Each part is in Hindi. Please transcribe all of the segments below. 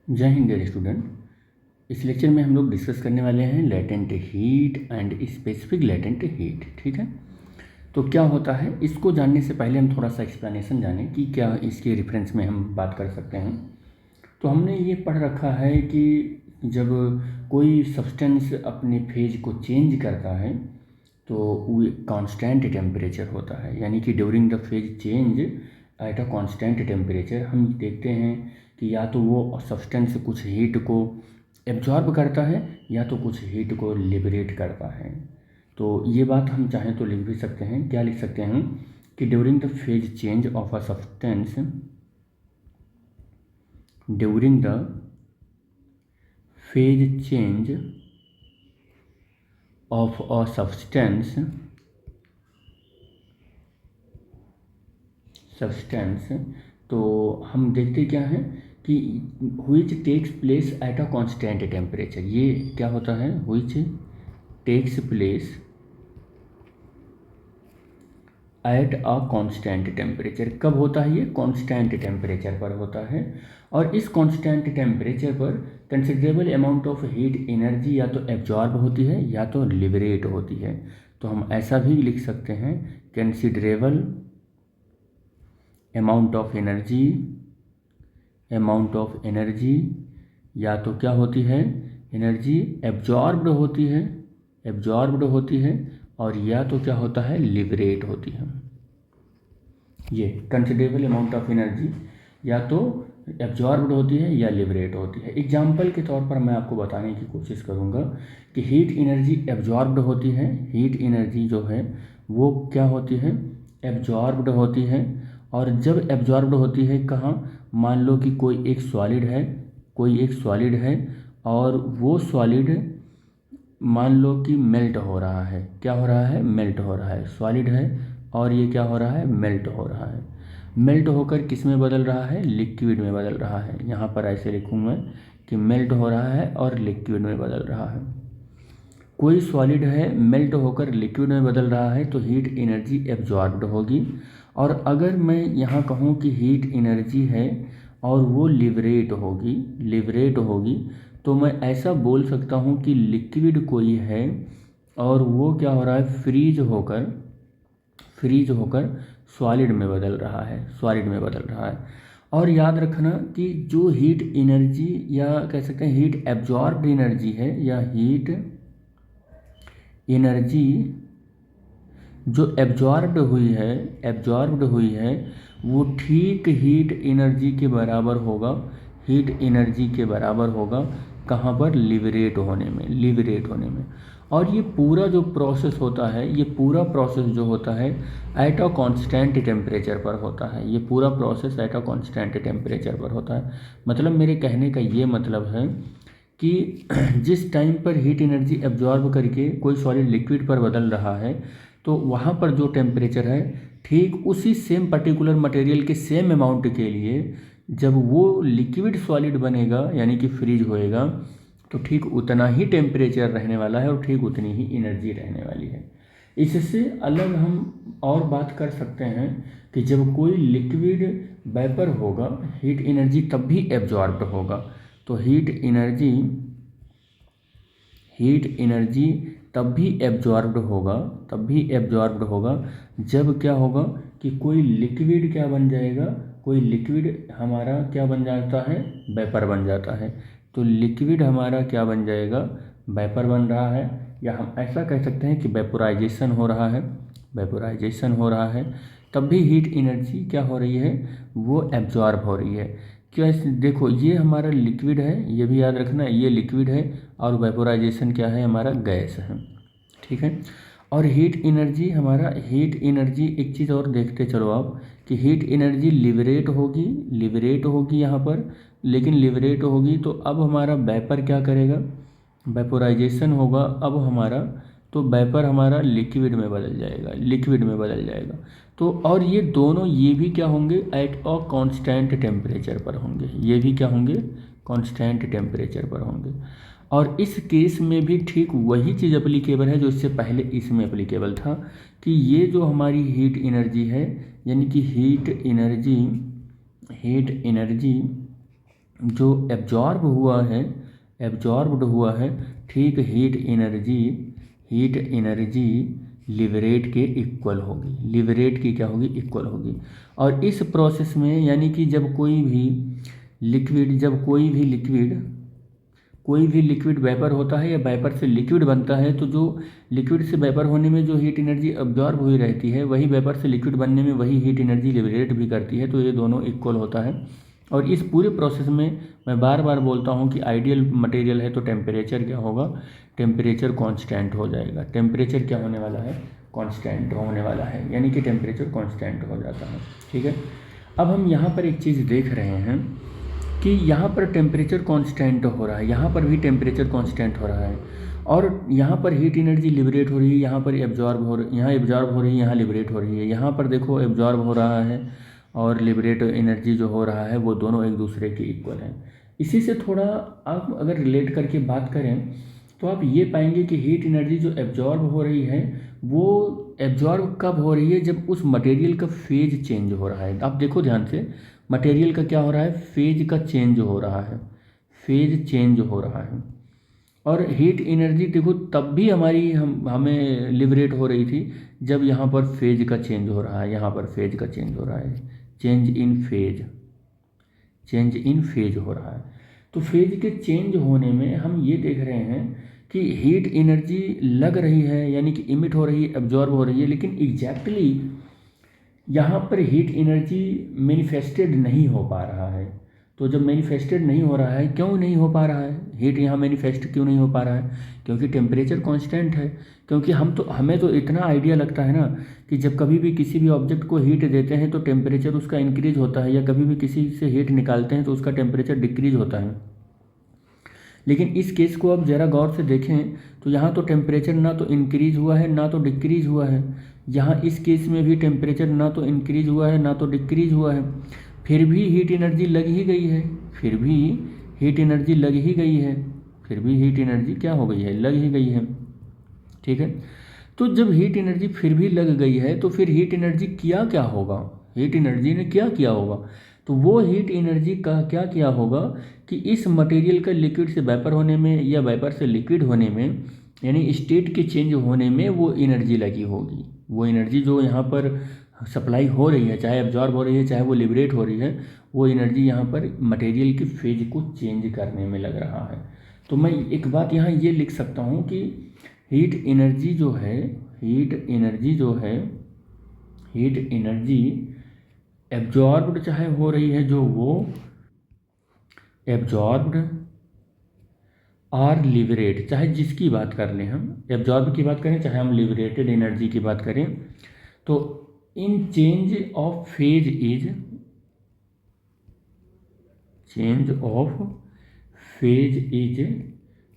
जय हिंद डियर स्टूडेंट। इस लेक्चर में हम लोग डिस्कस करने वाले हैं latent heat and specific latent heat. ठीक है, तो क्या होता है, इसको जानने से पहले हम थोड़ा सा एक्सप्लेनेशन जानें कि क्या इसके रेफरेंस में हम बात कर सकते हैं। तो हमने ये पढ़ रखा है कि जब कोई सब्सटेंस अपने फेज को चेंज करता है तो वो कांस्टेंट टेम्परेचर होता है, यानी कि during the phase change at a constant temperature हम देखते हैं कि या तो वो सब्सटेंस कुछ हीट को एब्जॉर्ब करता है या तो कुछ हीट को लिबरेट करता है। तो ये बात हम चाहें तो लिख भी सकते हैं। क्या लिख सकते हैं कि during the phase change of a substance, during the phase change of a substance तो हम देखते क्या हैं कि which takes place at a constant temperature। ये क्या होता है, which takes place at a constant temperature। कब होता है ये, कांस्टेंट टेम्परेचर पर होता है। और इस कांस्टेंट टेम्परेचर पर considerable amount of heat energy या तो एब्जॉर्ब होती है या तो लिबरेट होती है। तो हम ऐसा भी लिख सकते हैं, कंसिडरेबल अमाउंट ऑफ एनर्जी या तो क्या होती है, एनर्जी एब्जॉर्ब्ड होती है और या तो क्या होता है, लिबरेट होती है। ये कंसिडरेबल अमाउंट ऑफ एनर्जी या तो एब्जॉर्ब्ड होती है या लिबरेट होती है। एग्जाम्पल के तौर पर मैं आपको बताने की कोशिश करूँगा कि हीट एनर्जी एब्जॉर्ब्ड होती है। हीट एनर्जी जो है वो क्या होती है, एब्जॉर्ब्ड होती है। और जब एब्जॉर्ब्ड होती है कहाँ, मान लो कि कोई एक सॉलिड है और वो सॉलिड मान लो कि मेल्ट हो रहा है। क्या हो रहा है, मेल्ट हो रहा है। सॉलिड है और ये क्या हो रहा है, मेल्ट हो रहा है। मेल्ट होकर किस में बदल रहा है, लिक्विड में बदल रहा है। यहाँ पर ऐसे लिखूँगा कि मेल्ट हो रहा है और लिक्विड में बदल रहा है। कोई सॉलिड है, मेल्ट होकर लिक्विड में बदल रहा है तो हीट एनर्जी एब्जॉर्ब्ड होगी। और अगर मैं यहाँ कहूँ कि हीट एनर्जी है और वो लिबरेट होगी तो मैं ऐसा बोल सकता हूँ कि लिक्विड कोई है और वो क्या हो रहा है, फ्रीज होकर सॉलिड में बदल रहा है। और याद रखना कि जो हीट एनर्जी या कह सकते हैं हीट एब्जॉर्ब्ड एनर्जी है या हीट एनर्जी जो एब्जॉर्ब्ड हुई है वो ठीक हीट एनर्जी के बराबर होगा। कहाँ पर, लिबरेट होने में। और ये पूरा जो प्रोसेस होता है, ये पूरा प्रोसेस जो होता है एट अ कांस्टेंट टेम्परेचर पर होता है। ये पूरा process at a constant temperature पर होता है। मतलब मेरे कहने का ये मतलब है कि जिस टाइम पर हीट एनर्जी एब्जॉर्ब करके कोई सॉलिड लिक्विड पर बदल रहा है तो वहाँ पर जो टेम्परेचर है ठीक उसी सेम पर्टिकुलर मटेरियल के सेम अमाउंट के लिए जब वो लिक्विड सॉलिड बनेगा यानी कि फ्रीज होएगा तो ठीक उतना ही टेम्परेचर रहने वाला है और ठीक उतनी ही एनर्जी रहने वाली है। इससे अलग हम और बात कर सकते हैं कि जब कोई लिक्विड वेपर होगा हीट एनर्जी तब भी एब्जॉर्ब्ड होगा। तो हीट एनर्जी तब भी एब्जॉर्ब्ड होगा जब क्या होगा कि कोई लिक्विड क्या बन जाएगा, कोई लिक्विड हमारा क्या बन जाता है, वेपर बन जाता है। तो लिक्विड हमारा क्या बन जाएगा, वेपर बन रहा है। या हम ऐसा कह सकते हैं कि वेपोराइजेशन हो रहा है। तब भी हीट एनर्जी क्या हो रही है, वो एब्जॉर्ब हो रही है। क्या देखो ये हमारा लिक्विड है, ये भी याद रखना ये लिक्विड है और वेपोराइजेशन क्या है, हमारा गैस है। ठीक है। और हीट एनर्जी एक चीज़ और देखते चलो आप कि हीट एनर्जी लिबरेट होगी यहाँ पर। लेकिन लिबरेट होगी तो अब हमारा वेपर क्या करेगा, वेपोराइजेशन होगा अब हमारा, तो वेपर हमारा लिक्विड में बदल जाएगा। तो और ये दोनों ये भी क्या होंगे, एट अ कांस्टेंट टेम्परेचर पर होंगे। और इस केस में भी ठीक वही चीज़ अप्लीकेबल है जो इससे पहले इसमें अप्लीकेबल था कि ये जो हमारी हीट एनर्जी है यानी कि हीट एनर्जी जो एब्जॉर्ब्ड हुआ है ठीक हीट एनर्जी लिबरेट के इक्वल होगी, लिबरेट की क्या होगी, इक्वल होगी। और इस प्रोसेस में यानी कि जब कोई भी लिक्विड वेपर होता है या वेपर से लिक्विड बनता है, तो जो लिक्विड से वेपर होने में जो हीट एनर्जी अब्जॉर्ब हुई रहती है, वही वेपर से लिक्विड बनने में वही हीट एनर्जी लिबरेट भी करती है। तो ये दोनों इक्वल होता है। और इस पूरे प्रोसेस में मैं बार बार बोलता हूँ कि आइडियल मटेरियल है तो टेम्परेचर क्या होगा, टेम्परेचर कांस्टेंट हो जाएगा। टेम्परेचर क्या होने वाला है, कांस्टेंट होने वाला है, यानी कि टेम्परेचर कांस्टेंट हो जाता है। ठीक है। अब हम यहाँ पर एक चीज़ देख रहे हैं कि यहाँ पर टेम्परेचर कांस्टेंट हो रहा है, यहाँ पर भी टेम्परेचर कांस्टेंट हो रहा है, और यहाँ पर हीट एनर्जी लिबरेट हो रही है, यहाँ पर एब्जॉर्ब हो रही, यहाँ एब्जॉर्ब हो रही है, यहाँ लिबरेट हो रही है। यहाँ पर देखो एब्जॉर्ब हो रहा है और लिबरेट एनर्जी जो हो रहा है वो दोनों एक दूसरे के इक्वल हैं। इसी से थोड़ा आप अगर रिलेट करके बात करें तो आप ये पाएंगे कि हीट एनर्जी जो एब्जॉर्ब हो रही है वो एब्जॉर्ब कब हो रही है, जब उस मटेरियल का फेज चेंज हो रहा है। आप देखो ध्यान से, मटेरियल का क्या हो रहा है, फेज का चेंज हो रहा है, फेज चेंज हो रहा है। और हीट एनर्जी देखो तब भी हमारी हमें लिबरेट हो रही थी जब यहाँ पर फेज का चेंज हो रहा है, यहाँ पर फेज का चेंज हो रहा है, चेंज इन फेज हो रहा है। तो फेज के चेंज होने में हम ये देख रहे हैं कि हीट एनर्जी लग रही है, यानी कि इमिट हो रही है, एब्जॉर्ब हो रही है, लेकिन एग्जैक्टली यहाँ पर हीट एनर्जी मैनिफेस्टेड नहीं हो पा रहा है। तो जब मैनिफेस्टेड नहीं हो रहा है, क्यों नहीं हो पा रहा है, हीट यहाँ मैनिफेस्ट क्यों नहीं हो पा रहा है, क्योंकि टेम्परेचर कांस्टेंट है। क्योंकि हमें तो इतना आइडिया लगता है ना कि जब कभी भी किसी भी ऑब्जेक्ट को हीट देते हैं तो टेम्परेचर उसका इंक्रीज होता है, या कभी भी किसी से हीट निकालते हैं तो उसका टेम्परेचर डिक्रीज होता है। लेकिन इस केस को आप ज़रा गौर से देखें तो यहाँ तो टेम्परेचर ना तो इंक्रीज हुआ है ना तो डिक्रीज हुआ है। यहाँ इस केस में भी टेम्परेचर ना तो इंक्रीज हुआ है ना तो डिक्रीज हुआ है, फिर भी हीट एनर्जी लग ही गई है, फिर भी हीट एनर्जी लग ही गई है, फिर भी हीट एनर्जी क्या हो गई है, लग ही गई है। ठीक है। तो जब हीट एनर्जी फिर भी लग गई है तो फिर हीट एनर्जी किया क्या होगा, हीट एनर्जी ने क्या किया होगा, तो वो हीट एनर्जी का क्या किया होगा कि इस मटेरियल का लिक्विड से वेपर होने में या वेपर से लिक्विड होने में, यानी स्टेट के चेंज होने में वो एनर्जी लगी होगी। वो एनर्जी जो यहाँ पर सप्लाई हो रही है, चाहे एब्जॉर्ब हो रही है चाहे वो लिबरेट हो रही है, वो एनर्जी यहाँ पर मटेरियल के फेज को चेंज करने में लग रहा है। तो मैं एक बात यहाँ ये लिख सकता हूँ कि हीट एनर्जी जो है, हीट एनर्जी एब्जॉर्ब्ड चाहे हो रही है, जो वो एब्जॉर्ब्ड और लिबरेट, चाहे जिसकी बात कर लें, हम एब्जॉर्ब की बात करें चाहे हम लिबरेटेड एनर्जी की बात करें, तो in change of phase is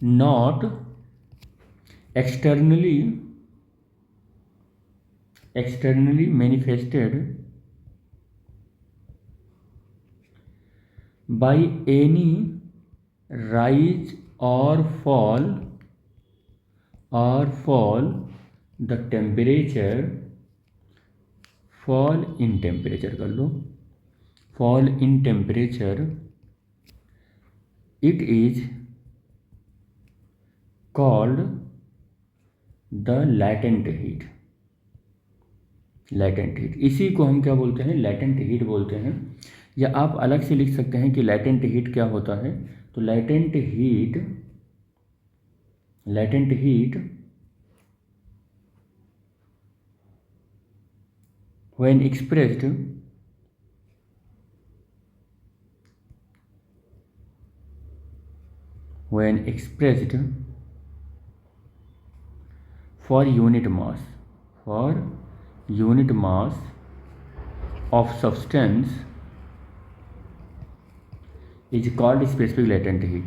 not externally manifested by any rise or fall the temperature, fall in temperature कर लो, fall in temperature, it is called the latent heat। Latent heat, इसी को हम क्या बोलते हैं, लैटेंट हीट बोलते हैं। या आप अलग से लिख सकते हैं कि लैटेंट हीट क्या होता है। तो latent heat when expressed for unit mass of substance is called specific latent heat,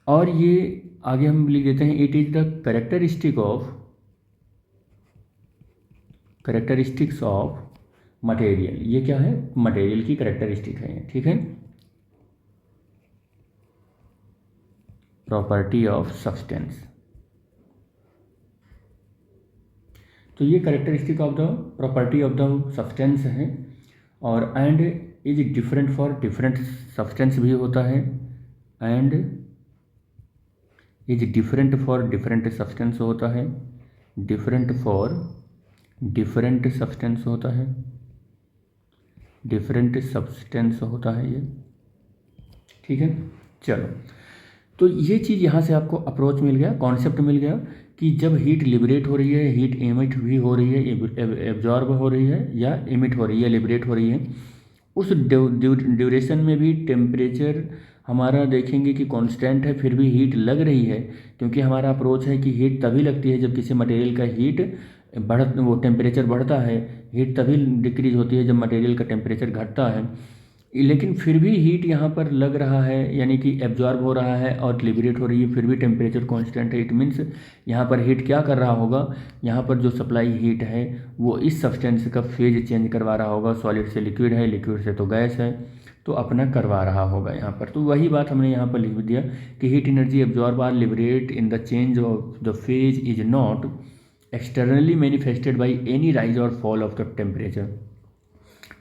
और ये आगे हम लिख देते हैं, it is the characteristics of material. ये क्या है, मटेरियल की कैरेक्टरिस्टिक है। ठीक है, प्रॉपर्टी ऑफ सब्सटेंस। तो ये characteristic of the property of the substance है। और and is different for different substance भी होता है, and is different for different substance होता है, डिफरेंट फॉर डिफरेंट सब्सटेंस होता है, डिफरेंट सब्सटेंस होता है ये, ठीक है। चलो, तो ये चीज़ यहाँ से आपको अप्रोच मिल गया, कॉन्सेप्ट मिल गया कि जब हीट लिबरेट हो रही है, हीट एमिट भी हो रही है, एब्जॉर्ब हो रही है या एमिट हो रही है, लिबरेट हो रही है, उस ड्यूरेशन में भी टेम्परेचर हमारा देखेंगे कि कांस्टेंट है, फिर भी हीट लग रही है। क्योंकि हमारा अप्रोच है कि हीट तभी लगती है जब किसी मटेरियल का वो टेम्परेचर बढ़ता है, हीट तभी डिक्रीज होती है जब मटेरियल का टेम्परेचर घटता है। लेकिन फिर भी हीट यहाँ पर लग रहा है, यानी कि एब्जॉर्ब हो रहा है और लिबरेट हो रही है, फिर भी टेम्परेचर कांस्टेंट है। इट मीन्स यहाँ पर हीट क्या कर रहा होगा, यहाँ पर जो सप्लाई हीट है वो इस सब्सटेंस का फेज चेंज करवा रहा होगा। सॉलिड से लिक्विड है, लिक्विड से तो गैस है, तो अपना करवा रहा होगा यहाँ पर। तो वही बात हमने यहाँ पर लिख दिया कि heat energy absorb or liberate in the change of the phase is not externally manifested by any rise और fall of the temperature.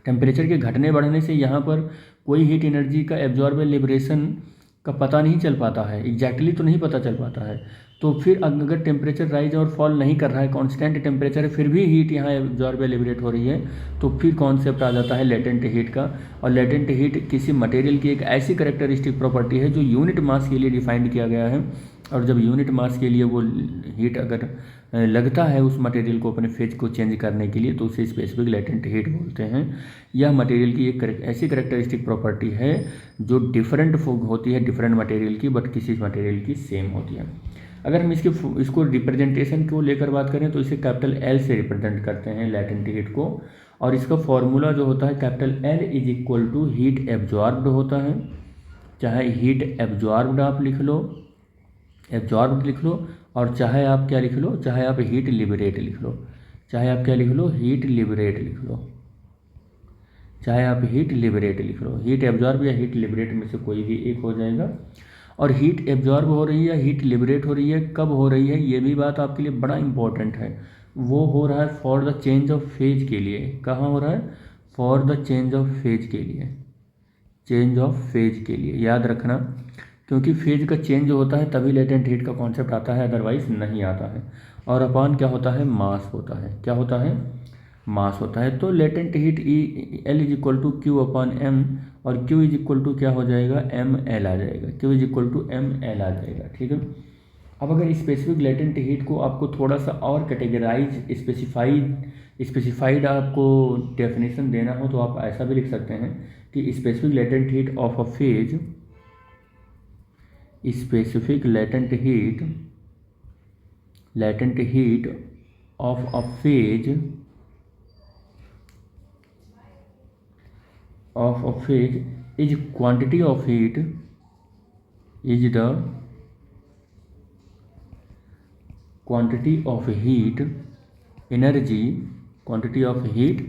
Temperature के घटने बढ़ने से यहाँ पर कोई हीट एनर्जी का एब्जॉर्ब लिबरेशन का पता नहीं चल पाता है, एग्जैक्टली तो नहीं पता चल पाता है। तो फिर अगर टेम्परेचर राइज और फॉल नहीं कर रहा है, कांस्टेंट टेम्परेचर है, फिर भी हीट यहाँ एब्जॉर्ब लिबरेट हो रही है, तो फिर कॉन्सेप्ट आ जाता है लेटेंट हीट का। और लेटेंट हीट किसी मटेरियल की एक ऐसी करेक्टरिस्टिक प्रॉपर्टी है जो यूनिट मास के लिए डिफाइंड किया गया है। और जब यूनिट मास के लिए वो हीट अगर लगता है उस मटेरियल को अपने फेज को चेंज करने के लिए, तो उसे स्पेसिफिक लेटेंट हीट बोलते हैं। यह मटेरियल की एक ऐसी करेक्टरिस्टिक प्रॉपर्टी है जो डिफरेंट होती है डिफरेंट मटेरियल की, बट किसी मटेरियल की सेम होती है। अगर हम इसको रिप्रेजेंटेशन को लेकर बात करें तो इसे कैपिटल एल से रिप्रेजेंट करते हैं लेटेंट हीट को। और इसका फॉर्मूला जो होता है capital L is equal to heat absorbed होता है। चाहे हीट एब्जॉर्ब्ड आप लिख लो, एब्जॉर्ब्ड लिख लो, और चाहे आप क्या लिख लो, चाहे आप हीट लिबरेट लिख लो, चाहे आप क्या लिख लो, हीट लिबरेट लिख लो, चाहे आप हीट लिबरेट लिख लो। हीट एब्जॉर्ब या हीट लिबरेट में से कोई भी एक हो जाएगा। और हीट एब्जॉर्ब हो रही है, हीट लिबरेट हो रही है, कब हो रही है ये भी बात आपके लिए बड़ा इंपॉर्टेंट है। वो हो रहा है for the change of phase के लिए। कहाँ हो रहा है? For the change of phase के लिए, चेंज ऑफ फेज के लिए याद रखना, क्योंकि फेज का चेंज होता है तभी लेटेंट हीट का कॉन्सेप्ट आता है, अदरवाइज नहीं आता है। और अपॉन क्या होता है? मास होता है। क्या होता है? मास होता है। तो latent heat L is equal to Q upon M, और क्यू इज इक्वल टू क्या हो जाएगा? एम एल आ जाएगा। Q is equal to M L आ जाएगा, ठीक है। अब अगर स्पेसिफिक लेटेंट हीट को आपको थोड़ा सा और कैटेगराइज स्पेसिफाइड आपको डेफिनेशन देना हो तो आप ऐसा भी लिख सकते हैं कि specific latent heat of a phase, specific latent heat of a phase is quantity of heat, is the quantity of heat energy, quantity of heat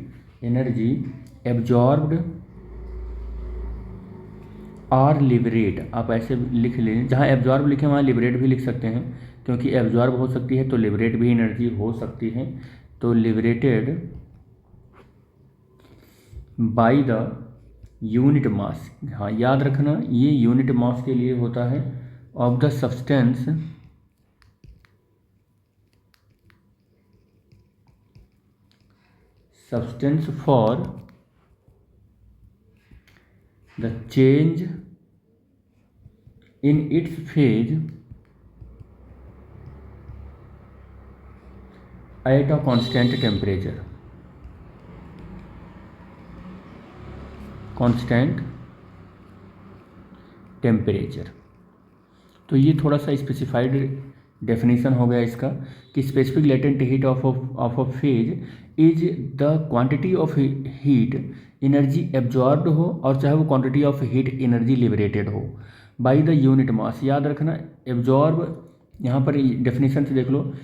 energy absorbed और लिबरेट। आप ऐसे लिख लें, जहाँ एब्जॉर्ब लिखे वहाँ लिबरेट भी लिख सकते हैं, क्योंकि एब्जॉर्ब हो सकती है तो लिबरेट भी एनर्जी हो सकती है। तो liberated by the unit mass, हाँ याद रखना ये यूनिट मास के लिए होता है, of the substance for the change in its phase at a constant temperature, constant temperature. तो ये थोड़ा सा स्पेसिफाइड डेफिनेशन हो गया इसका कि specific latent heat of a phase is the quantity of heat energy absorbed हो, और चाहे वो quantity of heat energy liberated हो बाय द यूनिट मास। याद रखना एब्जॉर्ब यहाँ पर डेफिनेशन से देख लो,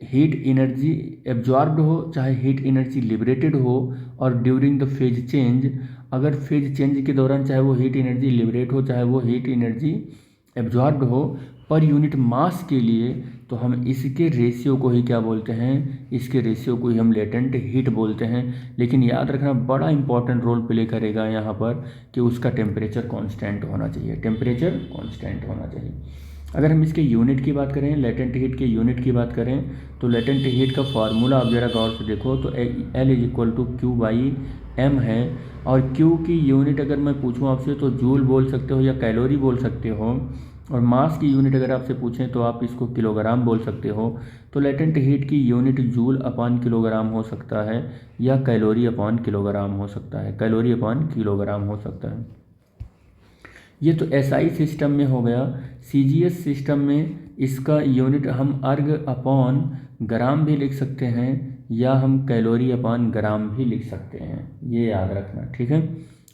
हीट एनर्जी एब्जॉर्ब्ड हो चाहे हीट एनर्जी लिबरेटेड हो, और ड्यूरिंग द फेज चेंज, अगर फेज चेंज के दौरान चाहे वो हीट एनर्जी लिबरेट हो चाहे वो हीट एनर्जी एब्जॉर्ब्ड हो, पर यूनिट मास के लिए तो हम इसके रेशियो को ही क्या बोलते हैं, इसके रेशियो को ही हम लेटेंट हीट बोलते हैं। लेकिन याद रखना बड़ा इंपॉर्टेंट रोल प्ले करेगा यहाँ पर कि उसका टेम्परेचर कांस्टेंट होना चाहिए, टेम्परेचर कांस्टेंट होना चाहिए। अगर हम इसके यूनिट की बात करें, लेटेंट हीट के यूनिट की बात करें, तो लेटेंट हीट का फार्मूला आप ज़रा गौर से देखो तो L=Q/m है। और Q की यूनिट अगर मैं पूछूं आपसे तो जूल बोल सकते हो या कैलोरी बोल सकते हो, और मास की यूनिट अगर आपसे पूछें तो आप इसको किलोग्राम बोल सकते हो। तो लेटेंट हीट की यूनिट जूल अपॉन किलोग्राम हो सकता है या कैलोरी अपॉन किलोग्राम हो सकता है, कैलोरी अपॉन किलोग्राम हो सकता है। ये तो SI सिस्टम में हो गया। CGS सिस्टम में इसका यूनिट हम अर्ग अपॉन ग्राम भी लिख सकते हैं या हम कैलोरी अपॉन ग्राम भी लिख सकते हैं, ये याद रखना, ठीक है।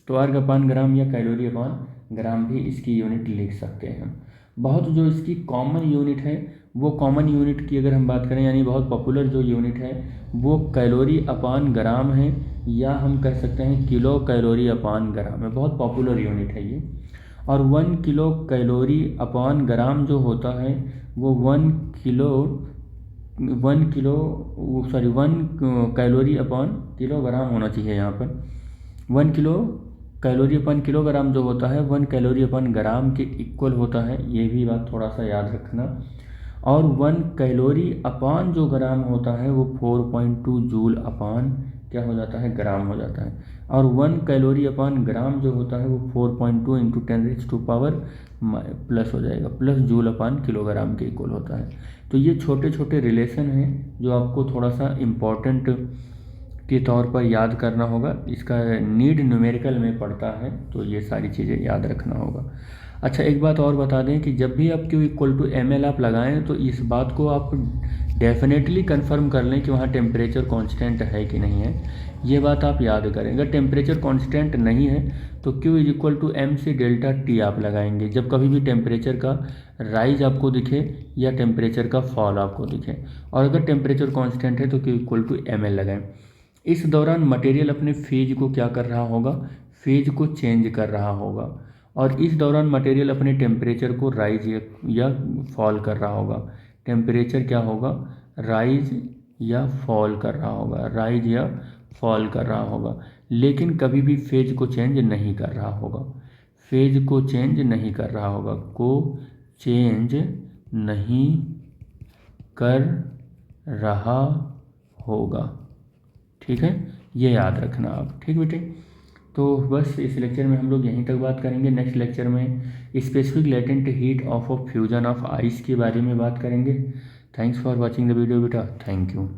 तो अर्ग अपॉन ग्राम या कैलोरी अपॉन ग्राम भी इसकी यूनिट लिख सकते हैं। बहुत जो इसकी कॉमन यूनिट है, वो कॉमन यूनिट की अगर हम बात करें, यानी बहुत पॉपुलर जो यूनिट है वो कैलोरी अपॉन ग्राम है, या हम कह सकते हैं किलो कैलोरी अपॉन ग्राम है, बहुत पॉपुलर यूनिट है ये। और 1 किलो कैलोरी अपॉन ग्राम जो होता है वो 1 कैलोरी अपॉन किलोग्राम होना चाहिए यहाँ पर। 1 किलो कैलोरी अपॉन किलोग्राम जो होता है 1 कैलोरी अपॉन ग्राम के इक्वल होता है, ये भी बात थोड़ा सा याद रखना। और 1 कैलोरी अपॉन जो ग्राम होता है वो 4.2 जूल अपॉन क्या हो जाता है, ग्राम हो जाता है। और 1 कैलोरी अपॉन ग्राम जो होता है वो 4.2 इंटू 10⁻⁻+ हो जाएगा, प्लस जूल अपॉन किलोग्राम के इक्वल होता है। तो ये छोटे छोटे रिलेशन हैं जो आपको थोड़ा सा इम्पॉर्टेंट के तौर पर याद करना होगा, इसका नीड न्यूमेरिकल में पड़ता है, तो ये सारी चीज़ें याद रखना होगा। अच्छा, एक बात और बता दें कि जब भी आप Q=ml आप लगाएं तो इस बात को आप डेफिनेटली कंफर्म कर लें कि वहाँ टेम्परेचर कांस्टेंट है कि नहीं है, ये बात आप याद करें। अगर टेम्परेचर कांस्टेंट नहीं है तो Q=m से डेल्टा T आप लगाएंगे जब कभी भी टेम्परेचर का राइज आपको दिखे या टेम्परेचर का फॉल आपको दिखे। और अगर टेम्परेचर कांस्टेंट है तो Q=ml लगाएं। इस दौरान मटेरियल अपने फेज को क्या कर रहा होगा, फेज को चेंज कर रहा होगा। और इस दौरान मटेरियल अपने टेम्परेचर को राइज या फॉल कर रहा होगा। टेम्परेचर क्या होगा, राइज या फॉल कर रहा होगा, राइज या फॉल कर रहा होगा, लेकिन कभी भी फेज को चेंज नहीं कर रहा होगा, फेज को चेंज नहीं कर रहा होगा, को चेंज नहीं कर रहा होगा, ठीक है, ये याद रखना आप, ठीक बेटे। तो बस इस लेक्चर में हम लोग यहीं तक बात करेंगे। नेक्स्ट लेक्चर में specific latent heat of fusion of ice के बारे में बात करेंगे। Thanks for watching the video बेटा, थैंक यू।